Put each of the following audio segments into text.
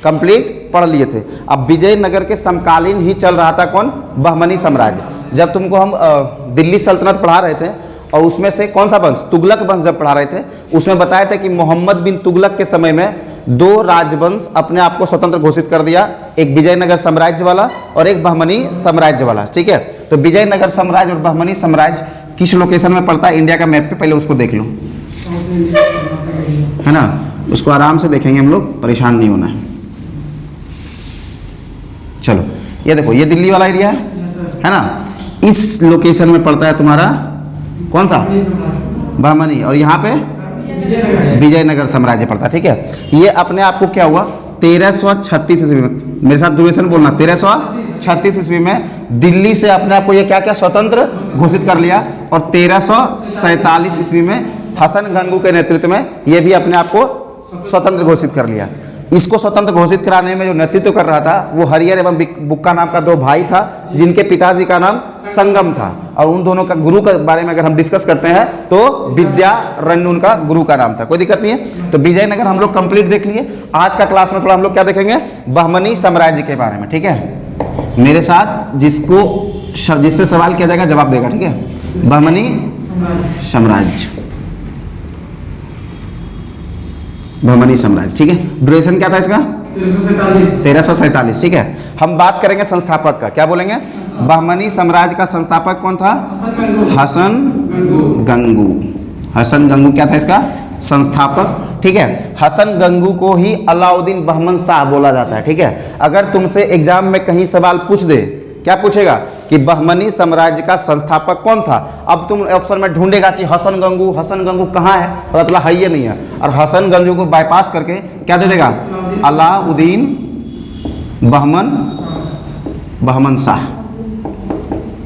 Complete पढ़ लिए थे। अब विजयनगर के समकालीन ही चल रहा था कौन? बहमनी साम्राज्य। जब तुमको हम दिल्ली सल्तनत पढ़ा रहे थे और उसमें से कौन सा वंश, तुगलक वंश जब पढ़ा रहे थे, उसमें बताया था कि मोहम्मद बिन तुगलक के समय में दो राजवंश अपने आप को स्वतंत्र घोषित कर दिया, एक विजयनगर साम्राज्य वाला और एक बहमनी साम्राज्य वाला। ठीक है, तो विजयनगर साम्राज्य और बहमनी साम्राज्य किस लोकेशन में पड़ता है इंडिया का मैप पे, पहले उसको देख लो, है ना, उसको आराम से देखेंगे हम लोग, परेशान नहीं होना है। चलो ये देखो, ये दिल्ली वाला एरिया है ना, इस लोकेशन में पड़ता है तुम्हारा कौन सा? बहमनी, और यहाँ पे विजयनगर साम्राज्य पड़ता है। ठीक है, ये अपने आप को क्या हुआ 1336 ईस्वी में, मेरे साथ ड्यूरेशन बोलना, 1336 ईस्वी में दिल्ली से अपने आप को ये क्या क्या स्वतंत्र घोषित कर लिया, और 1347 ईस्वी में हसन गंगू के नेतृत्व में ये भी अपने आप को स्वतंत्र घोषित कर लिया। इसको स्वतंत्र घोषित कराने में जो नेतृत्व कर रहा था वो हरियर एवं बुक्का नाम का दो भाई था, जिनके पिताजी का नाम संगम था, और उन दोनों का गुरु के बारे में अगर हम डिस्कस करते हैं तो विद्यारण्य उनका गुरु का नाम था। कोई दिक्कत नहीं है। तो विजयनगर हम लोग कंप्लीट देख लिए। आज का क्लास में थोड़ा हम लोग क्या देखेंगे? बहमनी साम्राज्य के बारे में। ठीक है, मेरे साथ जिससे सवाल किया जाएगा जवाब देगा। ठीक है, बहमनी साम्राज्य, बहमनी साम्राज्य। ठीक है, ड्यूरेशन क्या था इसका? 1347। ठीक है, हम बात करेंगे संस्थापक का। क्या बोलेंगे? बहमनी साम्राज्य का संस्थापक कौन था? हसन गंगू। हसन गंगू क्या था इसका? संस्थापक। ठीक है, हसन गंगू को ही अलाउद्दीन बहमन शाह बोला जाता है। ठीक है, अगर तुमसे एग्जाम में कहीं सवाल पूछ दे, क्या पूछेगा कि बहमनी साम्राज्य का संस्थापक कौन था, अब तुम ऑप्शन में ढूंढेगा कि हसन गंगू कहाँ है, पता चला है ये नहीं है, और हसन गंगू को बाईपास करके क्या दे देगा? अलाउद्दीन बहमन शाह।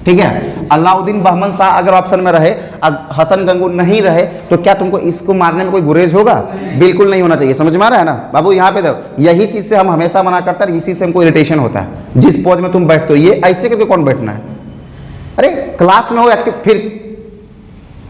ठीक है, अलाउद्दीन बहमन शाह अगर ऑप्शन में रहे, हसन गंगू नहीं रहे, तो क्या तुमको इसको मारने में कोई गुरेज होगा? बिल्कुल नहीं होना चाहिए। समझ में आ रहा है ना बाबू? यहाँ पे देखो, यही चीज से हम हमेशा मना करते हैं, इसी से हमको इरिटेशन होता है। जिस पोज में तुम बैठते हो, ये ऐसे करके कौन बैठना है? अरे क्लास में हो एक्टिव, फिर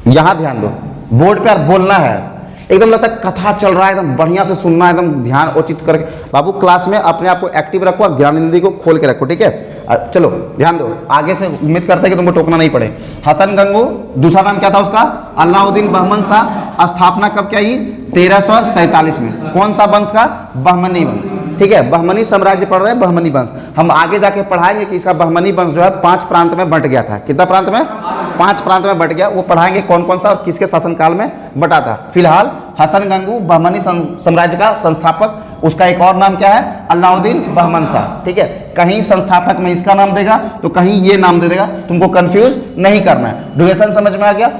यहां ध्यान दो, बोर्ड पे बोलना है, एकदम लगता है कथा चल रहा है, एकदम बढ़िया से सुनना है, एकदम ध्यान उचित करके। बाबू क्लास में अपने आप को एक्टिव रखो, ज्ञानेंद्रिय को खोल के रखो। ठीक है, चलो ध्यान दो, आगे से उम्मीद करते हैं कि तुमको टोकना नहीं पड़े। हसन गंगू, दूसरा नाम क्या था उसका? अलाउद्दीन बहमन शाह। स्थापना कब क्या हुई? 1347 में। कौन सा वंश का? बहमनी वंश। ठीक है, बहमनी साम्राज्य पढ़ रहे हैं, बहमनी वंश। हम आगे जाके पढ़ाएंगे कि इसका बहमनी वंश जो है 5 प्रांत में बंट गया था। कितना प्रांत में? 5 प्रांत में बंट गया। वो पढ़ाएंगे कौन कौन सा और किसके शासनकाल में बटा था। फिलहाल हसन गंगू बहमनी साम्राज्य का संस्थापक, उसका एक और नाम क्या है? अलाउद्दीन बहमन शाह। ठीक है, कहीं संस्थापक में इसका नाम देगा तो कहीं ये नाम दे देगा, तुमको कंफ्यूज नहीं करना है। ड्यूरेशन समझ में आ गया?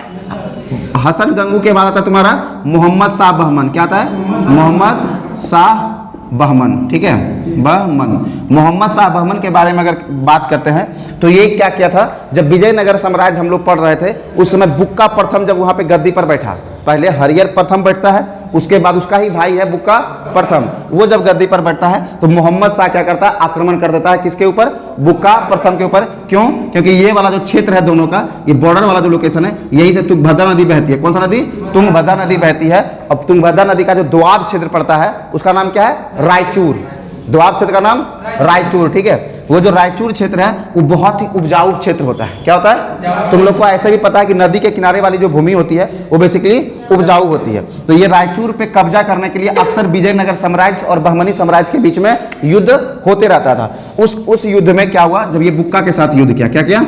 हसन गंगू के बाद आता है तुम्हारा मोहम्मद शाह बहमन। क्या आता है? मोहम्मद शाह बहमन। ठीक है, बहमन। मोहम्मद शाह बहमन के बारे में अगर बात करते हैं तो ये क्या किया था, जब विजयनगर साम्राज्य हम लोग पढ़ रहे थे उस समय बुक्का प्रथम जब वहां पे गद्दी पर बैठा, पहले हरियर प्रथम बैठता है, उसके बाद उसका ही भाई है बुक्का प्रथम, वो जब गद्दी पर बैठता है तो मोहम्मद शाह क्या करता है? आक्रमण कर देता है किसके ऊपर? बुक्का प्रथम के ऊपर। क्यों? क्योंकि ये वाला जो क्षेत्र है दोनों का, ये बॉर्डर वाला जो लोकेशन है, यहीं से तुंगभद्रा नदी बहती है। कौन सा नदी? तुंगभद्रा नदी बहती है। अब तुंगभद्रा नदी का जो दोआब क्षेत्र पड़ता है उसका नाम क्या है? रायचूर। दोआब क्षेत्र का नाम रायचूर। ठीक है, वो जो रायचूर क्षेत्र है वो बहुत ही उपजाऊ क्षेत्र होता है। क्या होता है? तुम लोग को ऐसे भी पता है कि नदी के किनारे वाली जो भूमि होती है वो बेसिकली उपजाऊ होती है। तो ये रायचूर पे कब्जा करने के लिए अक्सर विजयनगर साम्राज्य और बहमनी साम्राज्य के बीच में युद्ध होते रहता था। उस युद्ध में क्या हुआ, जब ये बुक्का के साथ युद्ध किया, क्या किया?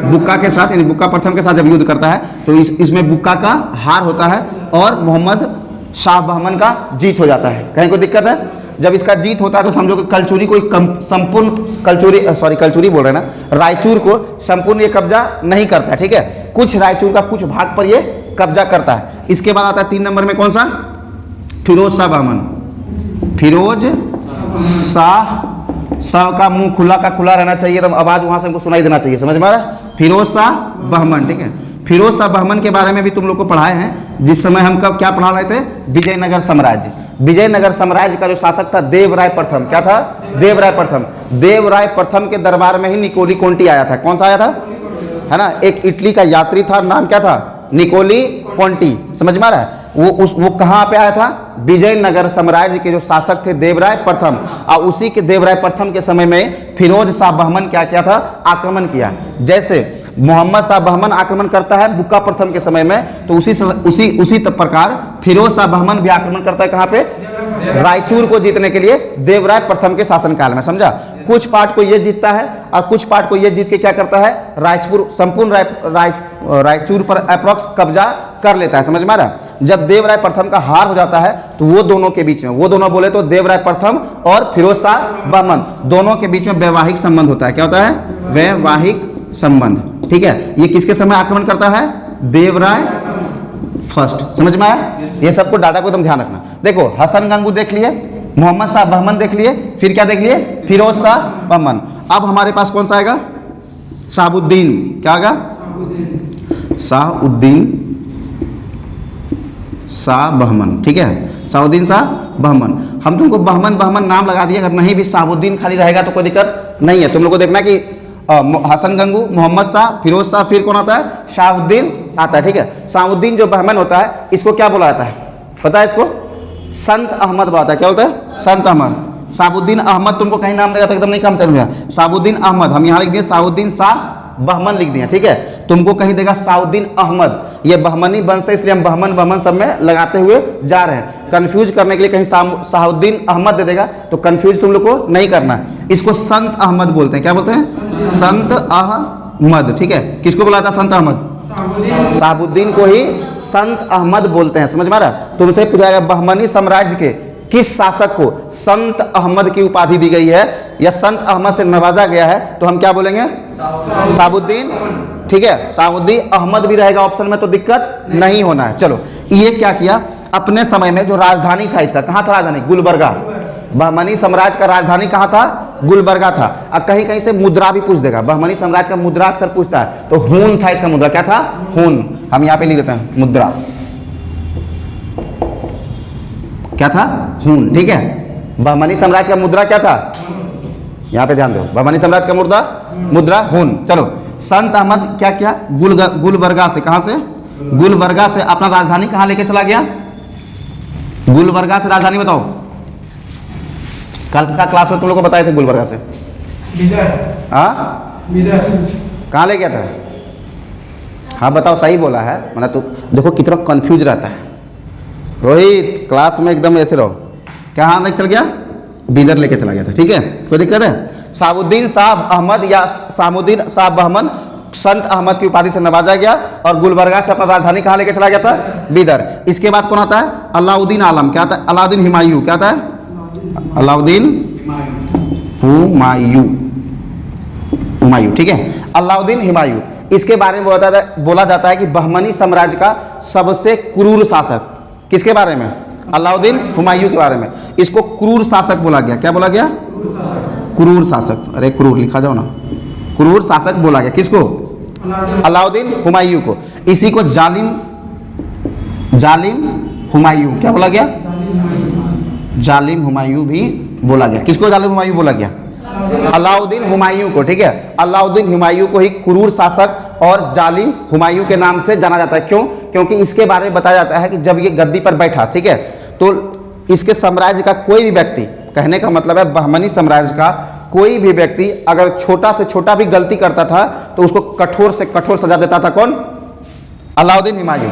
बुक्का के साथ, यानी बुक्का प्रथम के साथ जब युद्ध करता है तो इसमें बुक्का का हार होता है और मोहम्मद शाह बहमन का जीत हो जाता है। कहीं कोई दिक्कत है? जब इसका जीत होता है तो समझो कि कलचुरी को संपूर्ण कलचुरी बोल रहे हैं ना, रायचूर को संपूर्ण ये कब्जा नहीं करता है। ठीक है, कुछ रायचूर का कुछ भाग पर ये कब्जा करता है। इसके बाद आता है 3 नंबर में कौन सा? फिरोज शाह बहमन। फिरोज शाह का मुंह खुला का खुला रहना चाहिए, तो आवाज वहां से हमको सुनाई देना चाहिए। समझ में आ रहा है? फिरोज शाह बहमन। ठीक है, फिरोज शाह बहमन के बारे में भी तुम लोग को पढ़ाए हैं, जिस समय हम कब क्या पढ़ा रहे थे? विजयनगर साम्राज्य। विजयनगर साम्राज्य का जो शासक था देवराय प्रथम। क्या था? देवराय प्रथम। देवराय प्रथम के दरबार में ही निकोली कोंटी आया था। कौन सा आया था? है ना, एक इटली का यात्री था, नाम क्या था? निकोली कोंटी। समझ में आ रहा है? वो कहाँ पे आया था? विजयनगर साम्राज्य के जो शासक थे देवराय प्रथम, और उसी के देवराय प्रथम के समय में फिरोज शाह बहमन क्या किया था? आक्रमण किया। जैसे मोहम्मद शाह बहमन आक्रमण करता है बुक्का प्रथम के समय में, तो उसी प्रकार फिरोज शाह बहमन भी आक्रमण करता है कहाँ पे? रायचूर को जीतने के लिए देवराय प्रथम के शासनकाल में, समझा? कुछ पार्ट को ये जीतता है और कुछ पार्ट को ये जीत के क्या करता है? रायचूर संपूर्ण रायचूर पर अप्रॉक्स कब्जा कर लेता है, समझ में आ रहा? जब देवराय प्रथम का हार हो जाता है तो वो दोनों के बीच में, वो दोनों बोले तो देवराय प्रथम और फिरोज शाह बहमन दोनों के बीच में वैवाहिक संबंध होता है। क्या होता है? वैवाहिक संबंध। ठीक है, ये किसके समय आक्रमण करता है? देवराय फर्स्ट। समझ में आया? ये सबको डाटा को एकदम ध्यान रखना। देखो हसन गंगू देख लिए, मोहम्मद शाह बहमन देख लिए, फिर क्या देख लिए? फिरोज शाह बहमन। अब हमारे पास कौन सा आएगा? शाहबुद्दीन। क्या आएगा? शाहउद्दीन शाह बहमन। ठीक है, शाहउद्दीन शाह बहमन। हम तुमको बहमन बहमन नाम लगा दिए, अगर नहीं भी शाहबुद्दीन खाली रहेगा तो कोई दिक्कत नहीं है। तुम लोग को देखना कि हसन गंगू, मोहम्मद शाह, फिरोज शाह, फिर कौन आता है? शाहउद्दीन आता है। ठीक है, शाहउद्दीन जो बहमन होता है इसको क्या बोला जाता है? पता है इसको? संत अहमद बोला जाता है। क्या बोलता है? संत अहमद। शाहबुद्दीन अहमद तुमको कहीं नाम देगा तो एकदम नहीं काम चलेगा। शाहबुद्दीन अहमद हम यहाँ लिख दिए, शाहउद्दीन शाह बहमन लिख दिए। ठीक है, तुमको कहीं देगा शाहउद्दीन अहमद, ये बहमनी वंश है इसलिए हम बहमन बहमन सब में लगाते हुए जा रहे हैं। कंफ्यूज करने के लिए कहीं शाहउद्दीन अहमद दे देगा तो कंफ्यूज तुम लोग को नहीं करना। इसको संत अहमद बोलते हैं। क्या बोलते हैं? संत अहमद। ठीक है, किसको बोला था संत अहमद? शाहबुद्दीन को ही संत अहमद बोलते हैं। समझ में आ रहा? तुमसे पूछा जाएगा बहमनी साम्राज्य के किस शासक को संत अहमद की उपाधि दी गई है या संत अहमद से नवाजा गया है, तो हम क्या बोलेंगे? शाहबुद्दीन। ठीक है, शाहबुद्दीन अहमद भी रहेगा ऑप्शन में तो दिक्कत नहीं होना है। चलो, ये क्या किया? अपने समय में जो राजधानी था इसका, कहाँ था राजधानी? गुलबर्गा। बहमनी साम्राज्य का राजधानी कहाँ था? गुलबर्गा था। अब कहीं कहीं से मुद्रा भी पूछ देगा, बहमनी साम्राज्य का मुद्रा अक्सर पूछता है, तो हून था इसका मुद्रा। क्या था? हून। हम यहाँ पे लिख देते हैं मुद्रा। क्या था? हून। ठीक है, बहमनी साम्राज्य का मुद्रा क्या था? यहाँ पे ध्यान दो, बहमनी साम्राज्य का मुद्रा हून। चलो, संत अहमद क्या किया? गुलबर्गा से, कहाँ से? गुलबर्गा से अपना राजधानी कहाँ लेके चला गया? गुलबर्गा से राजधानी बताओ, कल का क्लास में तुम लोग को बताए थे। गुलबर्गा से कहाँ ले गया था? हाँ बताओ, सही बोला है। मैंने तो देखो कितना कंफ्यूज रहता है रोहित, क्लास में एकदम ऐसे रहो। कहाँ लेके चल गया? बीदर लेके चला गया था। ठीक है, कोई दिक्कत है? शाहबुद्दीन शाह अहमद या शाहबुद्दीन शाह बहमन संत अहमद की उपाधि से नवाजा गया और गुलबर्गा से अपना राजधानी कहाँ लेके चला गया था? बीदर। इसके बाद कौन आता है? अलाउद्दीन आलम। क्या आता है? अलाउद्दीन हुमायूं। क्या आता है? अलाउद्दीन हुमायूं। ठीक है, अलाउद्दीन हुमायूं। इसके बारे में बोला जाता है कि बहमनी साम्राज्य का सबसे क्रूर शासक। किसके बारे में? अलाउद्दीन हुमायूं के बारे में। इसको क्रूर शासक बोला गया। क्या बोला गया? क्रूर शासक। अरे क्रूर लिखा जाओ ना। क्रूर शासक बोला गया किसको? अलाउद्दीन हुमायूं को। इसी को जालिम हुमायूं क्या बोला गया? जालिम हुमायूं भी बोला गया। किसको जालिम हुमायूं बोला गया? अलाउद्दीन हुमायूं को। ठीक है, अलाउद्दीन हुमायूं को ही क्रूर शासक और जालिम हुमायूं के नाम से जाना जाता है। क्यों? क्योंकि इसके बारे में बताया जाता है कि जब ये गद्दी पर बैठा, ठीक है, तो इसके साम्राज्य का कोई भी व्यक्ति, कहने का मतलब है बहमनी साम्राज्य का कोई भी व्यक्ति अगर छोटा से छोटा भी गलती करता था तो उसको कठोर से कठोर सजा देता था। कौन? अलाउद्दीन हुमायूं।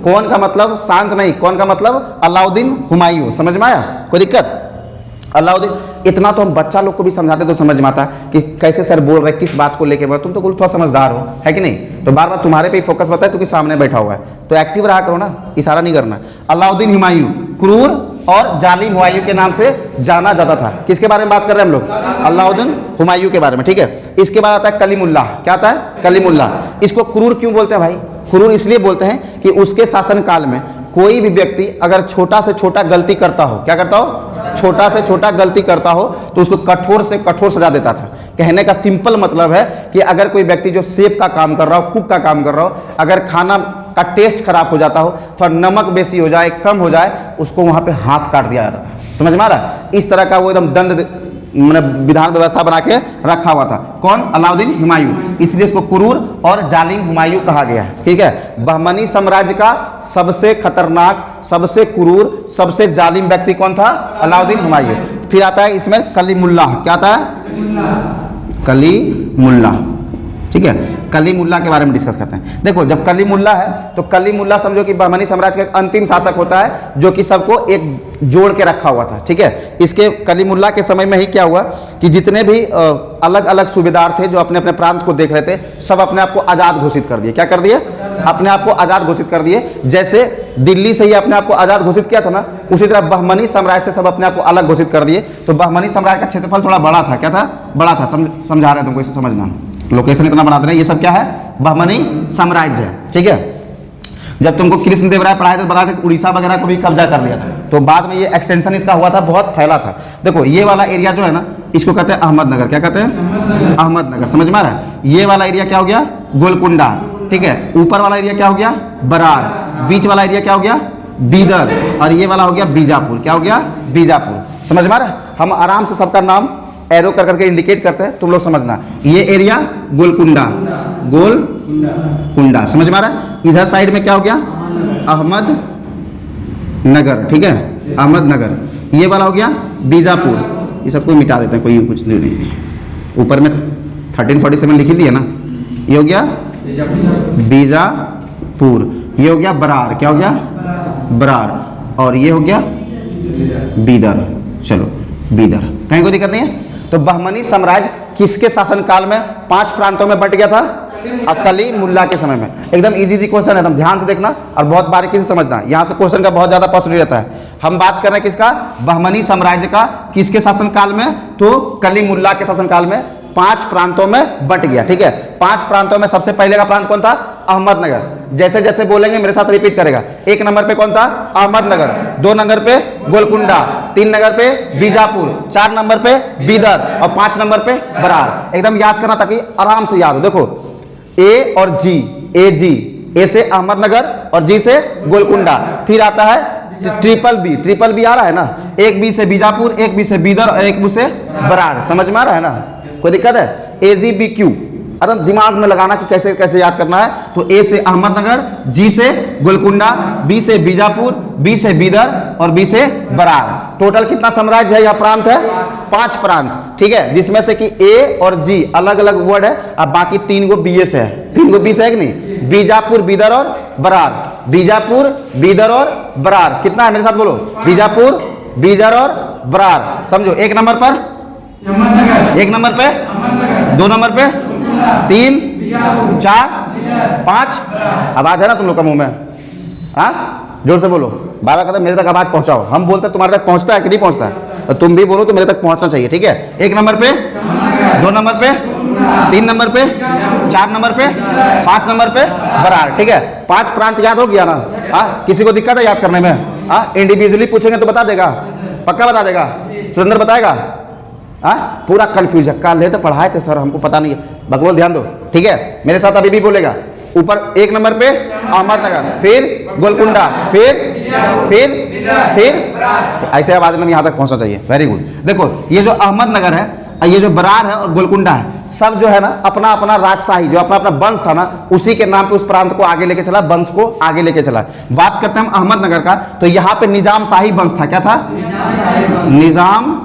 कौन का मतलब? शांत नहीं। कौन का मतलब? अलाउद्दीन हुमायूं। समझ में आया? कोई दिक्कत? अलाउद्दीन। इतना तो हम बच्चा लोग को भी समझाते तो समझ में आता कि कैसे सर बोल रहे, किस बात को लेके बोल। तुम तो थोड़ा समझदार हो, है कि नहीं? तो बार बार तुम्हारे पे फोकस बताए तो कि सामने बैठा हुआ है, तो एक्टिव रहा करो ना, इशारा नहीं करना। अलाउद्दीन हुमायूं क्रूर और जालिम हुमायूं के नाम से जाना जाता था। किसके बारे में बात कर रहे हैं हम लोग? अलाउद्दीन हुमायूं के बारे में। ठीक है, इसके बाद आता है कलीमुल्लाह। क्या आता है? कलीमुल्लाह। इसको क्रूर क्यों बोलते हैं भाई? क्रूर इसलिए बोलते हैं कि उसके शासनकाल में कोई भी व्यक्ति अगर छोटा से छोटा गलती करता हो, क्या करता हो? छोटा से छोटा गलती करता हो तो उसको कठोर से कठोर सजा देता था। कहने का सिंपल मतलब है कि अगर कोई व्यक्ति जो शेफ का काम कर रहा हो, कुक का काम कर रहा हो, अगर खाना का टेस्ट खराब हो जाता हो, थोड़ा नमक बेसी हो जाए, कम हो जाए, उसको वहां पे हाथ काट दिया जाता था। समझ में आ रहा है? इस तरह का वो एकदम दंड विधान व्यवस्था बना के रखा हुआ था। कौन? अलाउद्दीन हुमायूं, इसलिए इसको क्रूर और जालिम हुमायूं कहा गया है। ठीक है, बहमनी साम्राज्य का सबसे खतरनाक, सबसे क्रूर, सबसे जालिम व्यक्ति कौन था? अलाउद्दीन हुमायूं। फिर आता है इसमें कलीमुल्लाह। क्या आता है? कलीमुल्लाह। ठीक है, कलीमुल्लाह के बारे में डिस्कस करते हैं। देखो, जब कलीमुल्लाह है तो कलीमुल्लाह समझो कि बहमनी साम्राज्य का एक अंतिम शासक होता है जो कि सबको एक जोड़ के रखा हुआ था। ठीक है, इसके कलीमुल्लाह के समय में ही क्या हुआ कि जितने भी अलग अलग सूबेदार थे जो अपने अपने प्रांत को देख रहे थे, सब अपने आप को आज़ाद घोषित कर दिए। क्या कर दिए? अपने आप को आज़ाद घोषित कर दिए। जैसे दिल्ली से ही अपने आप को आज़ाद घोषित किया था ना, उसी तरह बहमनी साम्राज्य से सब अपने आप को अलग घोषित कर दिए। तो बहमनी साम्राज्य का क्षेत्रफल थोड़ा बड़ा था। क्या था? बड़ा था। समझा रहे हैं तुमको, इसे समझना, लोकेशन इतना बना दे रहे हैं। ये सब क्या है? बहमनी साम्राज्य है। ठीक है, जब तुमको कृष्णदेवराय पढ़ाए थे, बताए थे उड़ीसा वगैरह को भी कब्जा कर लिया था, तो बाद में ये एक्सटेंशन इसका हुआ था, बहुत फैला था। देखो, ये वाला एरिया जो है ना, इसको कहते हैं अहमदनगर। क्या कहते हैं? अहमदनगर। समझ में आ रहा है? ये वाला एरिया क्या हो गया? गोलकुंडा। ठीक है, ऊपर वाला एरिया क्या हो गया? बरार। बीच वाला एरिया क्या हो गया? बीदर। और ये वाला हो गया बीजापुर। क्या हो गया? बीजापुर। समझ में आ रहा है? हम आराम से सबका नाम एरो कर करके इंडिकेट करते हैं, तुम लोग समझना। ये एरिया गोलकुंडा, गोलकुंडा। समझ में आ रहा है? इधर साइड में क्या हो गया? अहमदनगर। ठीक है, अहमदनगर। ये वाला हो गया बीजापुर। ये सबको मिटा देते हैं, कोई कुछ नहीं। ऊपर में 1347 लिखी दी है ना। ये हो गया बीजापुर। ये हो गया बरार। क्या हो गया? बरार। और ये हो गया बीदर। चलो, बीदर, कहीं कोई दिक्कत नहीं है। तो बहमनी साम्राज्य किसके शासनकाल में 5 प्रांतों में बंट गया था? कलीमुल्लाह के समय में। एकदम इजी क्वेश्चन है, एकदम ध्यान से देखना और बहुत बारीकी से समझना। यहाँ से क्वेश्चन का बहुत ज्यादा पॉसिबिलिटी रहता है। हम बात कर रहे हैं किसका? बहमनी साम्राज्य का। किसके शासनकाल में? तो कलीमुल्लाह के शासनकाल में 5 प्रांतों में बंट गया। ठीक है, 5 प्रांतों में सबसे पहले का प्रांत कौन था? अहमदनगर। जैसे जैसे बोलेंगे मेरे साथ रिपीट करेगा। 1 नंबर पे कौन था? अहमदनगर। 2 नंबर पे गोलकुंडा। 3 नंबर पे बीजापुर। 4 नंबर पे बीदर। और 5 नंबर पे बरार। एकदम याद करना ताकि आराम से याद हो। देखो, ए और जी, ए जी, ए से अहमदनगर और जी से गोलकुंडा। फिर आता है ट्रिपल बी। ट्रिपल बी आ रहा है ना, एक बी से बीजापुर, एक बी से बीदर और एक बी से बरार। समझ में आ रहा है ना? कोई दिक्कत है? ए जी बी क्यू। अरे दिमाग में लगाना कि कैसे कैसे याद करना है। तो ए से अहमदनगर, जी से गोलकुंडा, बी से बीजापुर, बी से बीदर और बी से बरार। टोटल कितना साम्राज्य है? यह प्रांत है 5 प्रांत। ठीक है, जिसमें से कि ए और जी अलग अलग वर्ड है, अब बाकी 3 गो बी से है। 3 गो बी से है कि नहीं? बीजापुर, बीदर और बरार। बीजापुर, बीदर और बरार। कितना है? मेरे साथ बोलो। बीजापुर, बीदर और बरार। समझो, 1 नंबर पर, 1 नंबर पे, 2 नंबर पे, 3, 4, 5। आवाज है ना तुम लोग का मुंह में? हाँ, जोर से बोलो। 12 कहते मेरे तक आवाज पहुंचाओ। हम बोलते तुम्हारे तक पहुंचता है कि नहीं पहुंचता है? तो तुम भी बोलो तो मेरे तक पहुंचना चाहिए। ठीक है, 1 नंबर पे, 2 नंबर पे, 3 नंबर पे, 4 नंबर पे, 5 नंबर पे बरार। ठीक है, 5 प्रांत याद हो गया ना? हाँ, किसी को दिक्कत है याद करने में? हाँ, इंडिविजुअली पूछेंगे तो बता देगा? पक्का बता देगा? सुरेंद्र बताएगा? हाँ, पूरा कंफ्यूज है। कल ले तो पढ़ाए थे सर, हमको पता नहीं है। बकलोल ध्यान दो। ठीक है, मेरे साथ अभी भी बोलेगा। ऊपर 1 नंबर पे अहमदनगर, फिर गोलकुंडा, फिर ऐसे आवाज में यहाँ तक पहुंचना चाहिए। Very good. देखो, ये जो अहमदनगर है, ये जो बरार है और गोलकुंडा है, सब जो है ना अपना अपना राजशाही, जो अपना अपना वंश था ना, उसी के नाम पे उस प्रांत को आगे लेके चला, वंश को आगे लेके चला। बात करते हैं हम अहमदनगर का, तो यहाँ पे निजाम शाही वंश था। क्या था? निजाम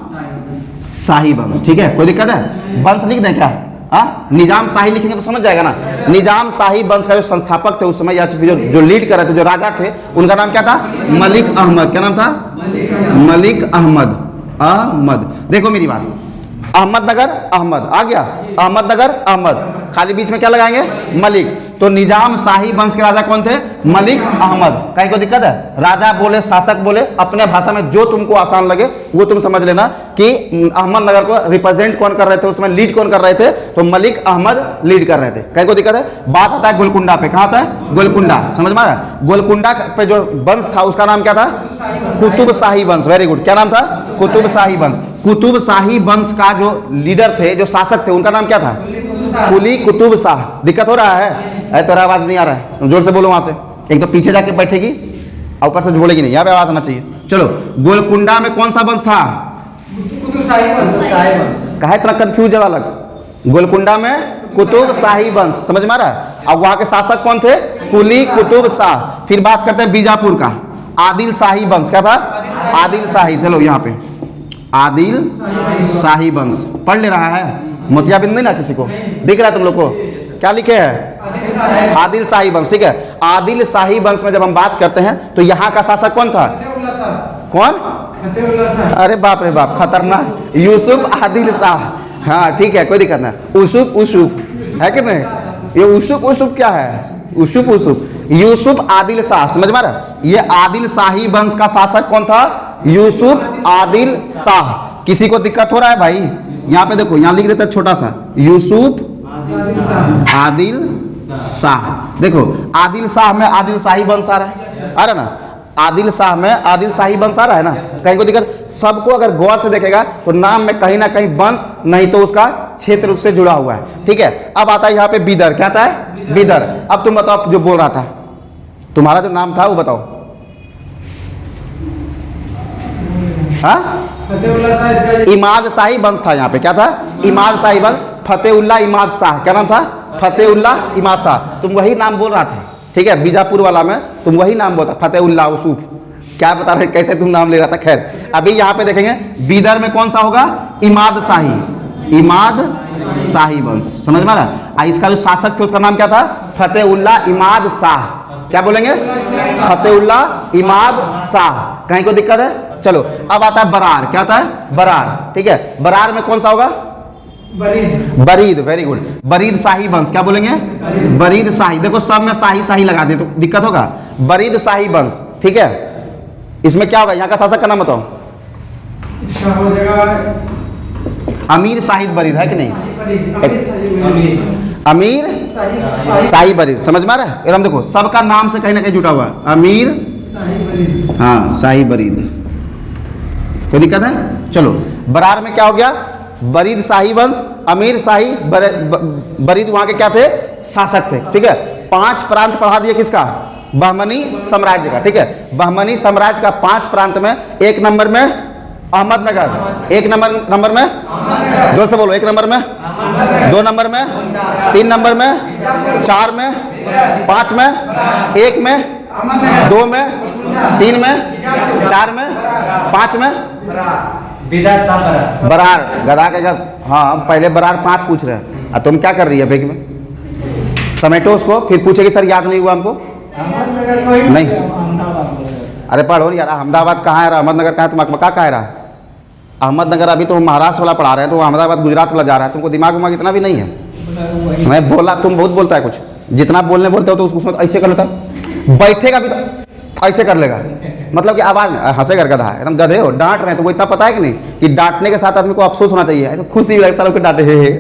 शाही वंश। ठीक है, कोई दिक्कत है? वंश लिख दें क्या? हाँ, निजाम शाही लिखेंगे तो समझ जाएगा ना। निजाम शाही वंश का जो संस्थापक थे उस समय, या जो लीड कर रहे थे, जो राजा थे, उनका नाम क्या था? मलिक अहमद। क्या नाम था? मलिक अहमद। अहमद। देखो मेरी बात, अहमदनगर अहमद आ गया, अहमदनगर अहमद, खाली बीच में क्या लगाएंगे? मलिक। तो निजाम शाही वंश के राजा कौन थे? मलिक अहमद। कहीं को दिक्कत है? राजा बोले, शासक बोले, अपने भाषा में जो तुमको आसान लगे वो तुम समझ लेना कि अहमदनगर को रिप्रेजेंट कौन कर रहे थे, उसमें लीड कौन कर रहे थे? तो मलिक अहमद लीड कर रहे थे। कहीं को दिक्कत है? बात आता है गोलकुंडा पे। कहाँ आता है? गोलकुंडा। समझ में आ रहा है? गोलकुंडा पे जो वंश था उसका नाम क्या था? कुतुब शाही वंश। Very good. क्या नाम था? कुतुब शाही वंश। कुतुब शाही वंश का जो लीडर थे, जो शासक थे, उनका नाम क्या था? कुली कुतुब शाह। दिक्कत हो रहा है? तेरा आवाज नहीं आ रहा है, जोर से बोलो। वहां से एक तो पीछे जाके बैठेगी और ऊपर से बोलेगी नहीं, यहाँ पे आवाज आना चाहिए। चलो, गोलकुंडा में कौन सा वंश था? कहा इतना कंफ्यूज है अलग। गोलकुंडा में कुतुब शाही वंश, समझ में आ रहा है। अब वहां के शासक कौन थे? कुली कुतुब शाह। फिर बात करते हैं बीजापुर का, आदिल शाही वंश। क्या था? आदिल शाही। चलो यहाँ पे आदिल शाही वंश पढ़ ले रहा है, मोतियाबिंद नहीं ना किसी को दिख रहा है तुम लोग को? क्या लिखे है? आदिल शाही वंश। ठीक है, आदिल शाही वंश में जब हम बात करते हैं तो यहाँ का शासक कौन था? कौन? अरे बाप रे बाप, खतरनाक, यूसुफ आदिल शाह। हाँ ठीक है, कोई दिक्कत नहीं। उसूफ उसूफ है कि नहीं? ये उसूफ उसूफ क्या है? उसूफ उसूफ, यूसुफ आदिल शाह, समझ में आ रहा है? ये आदिल शाही वंश का शासक कौन था? यूसुफ आदिल शाह। किसी को दिक्कत हो रहा है भाई? यहाँ पे देखो, यहाँ लिख देता है छोटा सा, यूसुफ आदिल शाह। देखो आदिल शाह में आदिल शाही वंश आ रहा है, आ रहा ना? आदिल शाह में आदिल शाही वंश आ रहा है ना? कहीं को दिक्कत? सबको अगर गौर से देखेगा तो नाम में कहीं ना कहीं वंश, नहीं तो उसका क्षेत्र उससे जुड़ा हुआ है। ठीक है, अब आता है यहाँ पे बीदर। क्या आता है? बीदर। अब तुम बताओ, जो बोल रहा था, तुम्हारा जो नाम था वो बताओ। हाँ, इमाद शाही वंश था यहाँ पे। क्या था? इमाद शाही वंश। फतेउल्ला इमाद शाह। क्या नाम था? फतेउल्ला इमाद शाह। तुम वही नाम बोल रहा था, ठीक है? बीजापुर वाला में तुम वही नाम बोलता, फतेउल्ला उसूफ। क्या बता रहे, कैसे तुम नाम ले रहा था? खैर, अभी यहाँ पे देखेंगे बीदर में कौन सा होगा? इमाद शाही, इमाद शाही वंश, समझ में आ रहा? इसका जो शासक थे उसका नाम क्या था? फतेउल्ला इमाद शाह। क्या बोलेंगे? फतेउल्ला इमाद शाह। कहीं को दिक्कत है? चलो, अब आता है बरार। क्या आता है? बरार। ठीक है, बरार में कौन सा होगा? बरीद। वेरी गुड, बरीद शाही वंश। क्या बोलेंगे? बरीद शाही। देखो सब में शाही शाही लगा दे तो दिक्कत होगा। बरीद शाही वंश। ठीक है, इसमें क्या होगा? यहाँ का शासक का नाम बताओ। इसका हो जाएगा अमीर शाहिद बरीद, है कि नहीं? अमीर शाही बरीद, समझ में आ रहा है? एकदम देखो सबका नाम से कहीं ना कहीं जुटा हुआ है। अमीर, हाँ, शाही बरीद। कोई दिक्कत है? चलो, बरार में क्या हो गया? बरीद शाही वंश, अमीर शाही बरीद वहां के क्या थे? शासक थे। ठीक है, 5 प्रांत पढ़ा दिए किसका? बहमनी साम्राज्य का। ठीक है, बहमनी साम्राज्य का 5 प्रांत में 1 नंबर में अहमदनगर, 1 नंबर में, जोर से बोलो, 1 नंबर में, 2 नंबर में, 3 नंबर में, 4 में, 5 में, 1 में, 2 में, 3 में, 4 में, 5 में, बरार। गधा के घर। हाँ, पहले बरार 5 पूछ रहे हैं, और तुम क्या कर रही है बेग में? समेटो उसको, फिर पूछेगी सर याद नहीं हुआ हमको। नहीं, अरे पढ़ो यार, अहमदाबाद कहाँ है? अहमदनगर कहाँ है? तुम अकबका कहाँ रहा? अहमदनगर अभी तो महाराष्ट्र वाला पढ़ा रहे हैं, तो अहमदाबाद गुजरात वाला जा रहा है। तुमको दिमाग उमाग इतना भी नहीं है। मैं बोला, तुम बहुत बोलता है कुछ, जितना बोलने बोलते हो तो उसमें ऐसे कर लेता, बैठेगा भी तो ऐसे कर लेगा, मतलब कि आवाज हंसेगा। गधा है एकदम, गधे हो, डांट रहे हैं। तो वो इतना पता है कि नहीं कि डांटने के साथ आदमी को अफसोस होना चाहिए, ऐसा खुशी भी लगता है डांटे हे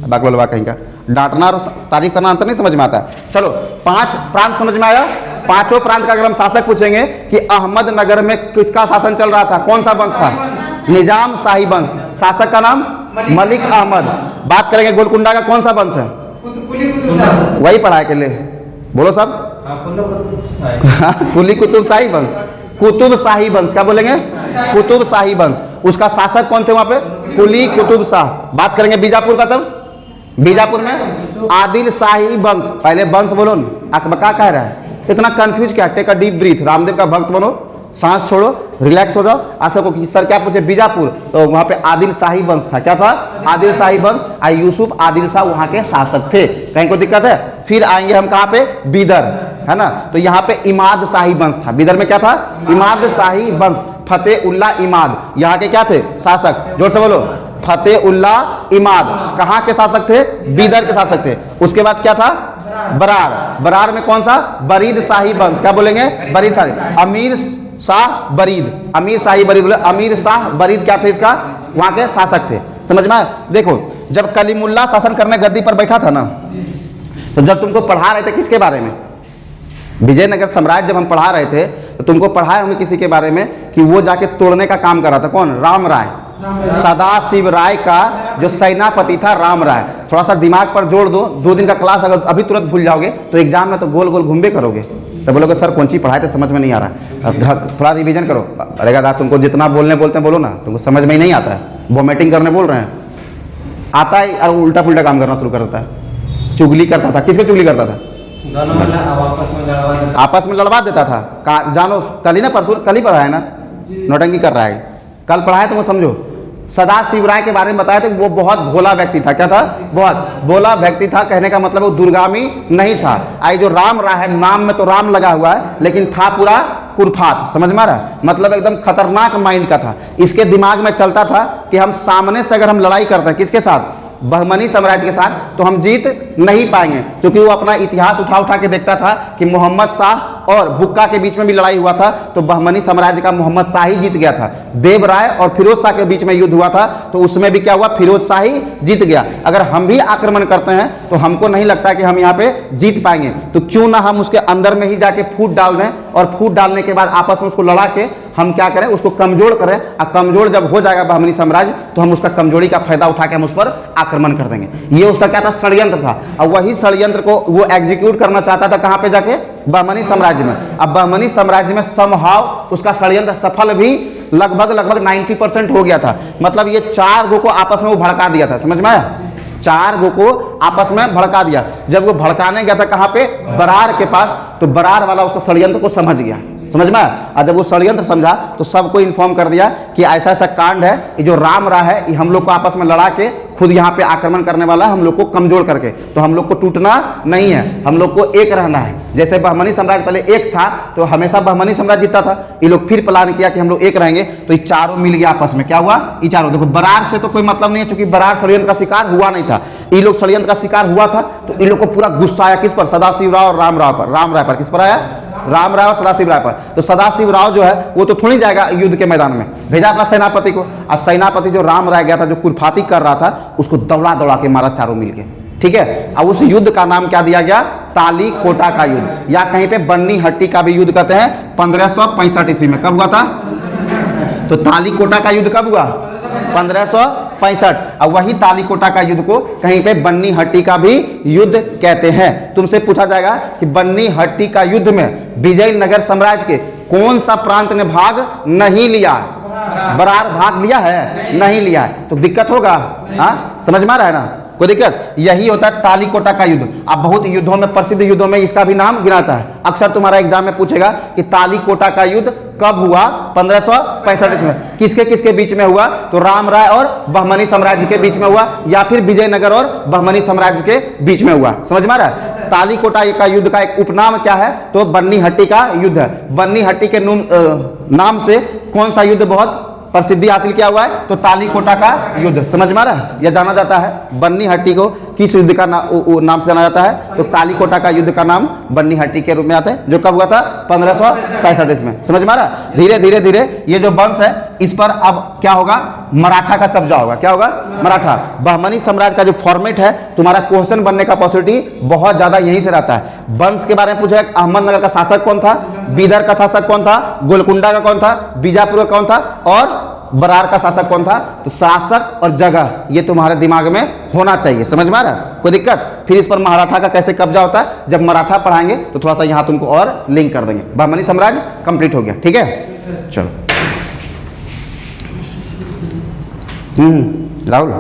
बाकलोलवा कहीं का। डांटना और तारीफ करना अंतर नहीं समझ में आता है। चलो, 5 प्रांत समझ में आया। 5 प्रांत का अगर हम शासक पूछेंगे कि अहमदनगर में किसका शासन चल रहा था, कौन सा वंश था? निजाम शाही वंश। शासक का नाम मलिक अहमद। बात करेंगे गोलकुंडा का कौन सा वंश है? वही पढ़ाए के लिए बोलो सब। कुली कुतुब शाही वंश, कुतुब शाही वंश। क्या बोलेंगे? कुतुब शाही वंश। उसका शासक कौन थे वहां पे? कुली कुतुब शाह। बात करेंगे बीजापुर का, तब बीजापुर में आदिल शाही वंश। पहले वंश बोलो, अकबका कह रहा है, इतना कंफ्यूज क्या? Take a deep breath, Ramdev का भक्त बनो, सांस छोड़ो, रिलैक्स हो जाओ। आशा को सर क्या पूछे? बीजापुर, तो वहां पे आदिल शाही वंश था। क्या था? आदिल शाही वंश। यूसुफ आदिल शाह वहां के शासक थे। कहीं को दिक्कत है? फिर आएंगे हम कहां पे? बीदर, है ना? तो यहाँ पे इमाद शाही वंश था। बीदर में क्या था? इमाद शाही वंश। फतेउल्ला इमाद यहाँ के क्या थे? शासक। जोर से बोलो, फतेउल्ला इमाद। कहाँ के शासक थे? बीदर के शासक थे। उसके बाद क्या था? बरार। बरार में कौन सा? बरीद शाही वंश। क्या बोलेंगे? बरीद शाही। अमीर शाह बरीद, अमीर शाही बरीद बोले। अमीर शाह बरीद क्या थे? इसका वहां के शासक थे। समझ में? देखो, जब कलीमुल्ला शासन करने गद्दी पर बैठा था ना, तो जब तुमको पढ़ा रहे थे किसके बारे में? विजयनगर साम्राज्य जब हम पढ़ा रहे थे तो तुमको पढ़ाए होंगे किसी के बारे में कि वो जाके तोड़ने का काम कर रहा था। कौन? राम राय। सदाशिव राय का जो सेनापति था राम राय। थोड़ा सा दिमाग पर जोड़ दो, 2 दिन का क्लास अगर अभी तुरंत भूल जाओगे तो एग्जाम में तो गोल गोल घूमबे करोगे। तो बोलोगे सर कौन सी पढ़ाए थे समझ में नहीं आ रहा, अब थोड़ा रिवीजन करो। अरे दादा तुमको जितना बोलने बोलते हैं बोलो ना, तुमको समझ में ही नहीं आता है, वॉमिटिंग करने बोल रहे हैं, आता है और उल्टा पुल्टा काम करना शुरू कर देता है। चुगली करता था, किसके चुगली करता था? दोनों वाला अब आपस में लड़वा देता। आपस में लड़वा देता था। जानो कल ही ना परसों कल ही पढ़ा है ना, नौटंकी कर रहा है, कल पढ़ा है तो वो समझो। सदाशिव राय के बारे में बताया था, वो बहुत भोला व्यक्ति था। क्या था? बहुत भोला व्यक्ति था। कहने का मतलब वो दुर्गामी नहीं था। आई जो राम राय है, नाम में तो राम लगा हुआ है लेकिन था पूरा कुरफात, समझ में आ रहा? मतलब एकदम खतरनाक माइंड का था। इसके दिमाग में चलता था कि हम सामने से अगर हम लड़ाई करते हैं किसके साथ? बहमनी साम्राज्य के साथ, तो हम जीत नहीं पाएंगे, क्योंकि वो अपना इतिहास उठा उठा के देखता था कि मोहम्मद शाह और बुक्का के बीच में भी लड़ाई हुआ था तो बहमनी साम्राज्य का मोहम्मद शाह ही जीत गया था। देव राय और फिरोज शाह के बीच में युद्ध हुआ था तो उसमें भी क्या हुआ? फिरोज शाह ही जीत गया। अगर हम भी आक्रमण करते हैं तो हमको नहीं लगता कि हम यहाँ पे जीत पाएंगे, तो क्यों ना हम उसके अंदर में ही जाके फूट डाल दें और फूट डालने के बाद आपस में उसको लड़ा के हम क्या करें? उसको कमजोर करें। और कमजोर जब हो जाएगा बहमनी साम्राज्य तो हम उसका कमजोरी का फायदा उठा के हम उस पर आक्रमण कर देंगे। ये उसका क्या था? षड्यंत्र था। और वही षड्यंत्र को वो एग्जीक्यूट करना चाहता था कहाँ पे जाके? बहमनी साम्राज्य में। अब बहमनी साम्राज्य में समहाव उसका षड्यंत्र सफल भी लगभग 90% हो गया था। मतलब ये 4 गो को आपस में वो भड़का दिया था, समझ में आया? 4 गो को आपस में भड़का दिया। जब वो भड़काने गया था कहाँ पे? बरार के पास, तो बरार वाला उसको षड्यंत्र को समझ गया, समझ में आया? और जब वो षड्यंत्र समझा तो सबको इन्फॉर्म कर दिया कि ऐसा ऐसा कांड है, ये जो राम रहा है ये हम लोग को आपस में लड़ा के खुद यहाँ पे आक्रमण करने वाला है, हम लोग को कमजोर करके। तो हम लोग को टूटना नहीं है, हम लोग को एक रहना है। जैसे बहमनी साम्राज्य पहले एक था तो हमेशा बहमनी साम्राज्य जीतता था, ये लोग फिर प्लान किया कि हम लोग एक रहेंगे, तो ये चारों मिल गया आपस में। क्या हुआ? ये चारों। देखो बरार से तो कोई मतलब नहीं है, क्योंकि बरार षड्यंत्र का शिकार हुआ नहीं था, ये लोग षड्यंत्र का शिकार हुआ था। तो इन लोग को पूरा गुस्सा आया किस पर? सदाशिव राव और राम राय पर। राम राय पर किस पर आया? राम राय और सदाशिव राय पर। तो सदाशिव राव जो है वो तो थोड़ी जाएगा युद्ध के मैदान में, भेजा अपना सेनापति को। और सेनापति जो राम राय गया था, जो कुरफाती कर रहा था, उसको दौड़ा दौड़ा के मारा चारों मिलके, ठीक है। अब उस युद्ध का नाम क्या दिया गया? ताली कोटा का युद्ध, या कहीं पे बन्नी हट्टी का भी युद्ध कहते हैं। 1565 ईस्वी में। कब हुआ था? तो ताली कोटा का युद्ध कब हुआ? 1565। और वही ताली कोटा का युद्ध को कहीं पे बन्नी हट्टी का भी युद्ध कहते हैं। तुमसे पूछा जाएगा कि बन्नी हट्टी का युद्ध में विजयनगर साम्राज्य के कौन सा प्रांत ने भाग नहीं लिया? बरार भाग लिया है? नहीं लिया है, तो दिक्कत होगा। हाँ, समझ में आ रहा है ना? कोई दिक्कत? यही होता है ताली कोटा का युद्ध। अब बहुत युद्धों में, प्रसिद्ध युद्धों में इसका भी नाम गिनाता है। अक्सर तुम्हारा एग्जाम में पूछेगा कि ताली कोटा का युद्ध कब हुआ? 1565 में। किसके किसके बीच में हुआ? तो राम राय और बहमनी साम्राज्य के बीच में हुआ, या फिर विजयनगर और बहमनी साम्राज्य के बीच में हुआ। समझ में आ रहा है? ताली कोटा का युद्ध का एक उपनाम क्या है? तो बन्नी हट्टी का युद्ध है। बन्नी हट्टी के नाम से कौन सा युद्ध बहुत प्रसिद्धि हासिल किया हुआ है? तो ताली कोटा का युद्ध। समझ में आ रहा है? यह जाना जाता है बन्नी हट्टी को किस युद्ध का नाम से जाना जाता है? तो ताली कोटा का युद्ध का नाम बन्नी हट्टी के रूप में आता है, जो कब हुआ था? 1565 में। समझ में आ रहा है? धीरे धीरे धीरे ये जो वंश है इस पर अब क्या होगा? मराठा का कब्जा होगा। क्या होगा? मराठा। बहमनी साम्राज्य का जो फॉर्मेट है, तुम्हारा क्वेश्चन बनने का पॉसिबिलिटी बहुत ज्यादा यहीं से रहता है। वंश के बारे में पूछा, अहमदनगर का शासक कौन था? बीदर का शासक कौन था? गोलकुंडा का कौन था? बीजापुर का कौन था? और बरार का शासक कौन था? तो शासक और जगह ये तुम्हारे दिमाग में होना चाहिए। समझ में आ रहा है? कोई दिक्कत? फिर इस पर मराठा का कैसे कब्जा होता है जब मराठा पढ़ाएंगे तो थोड़ा सा यहाँ तुमको और लिंक कर देंगे। बहमनी साम्राज्य कंप्लीट हो गया, ठीक है। चलो राहुल।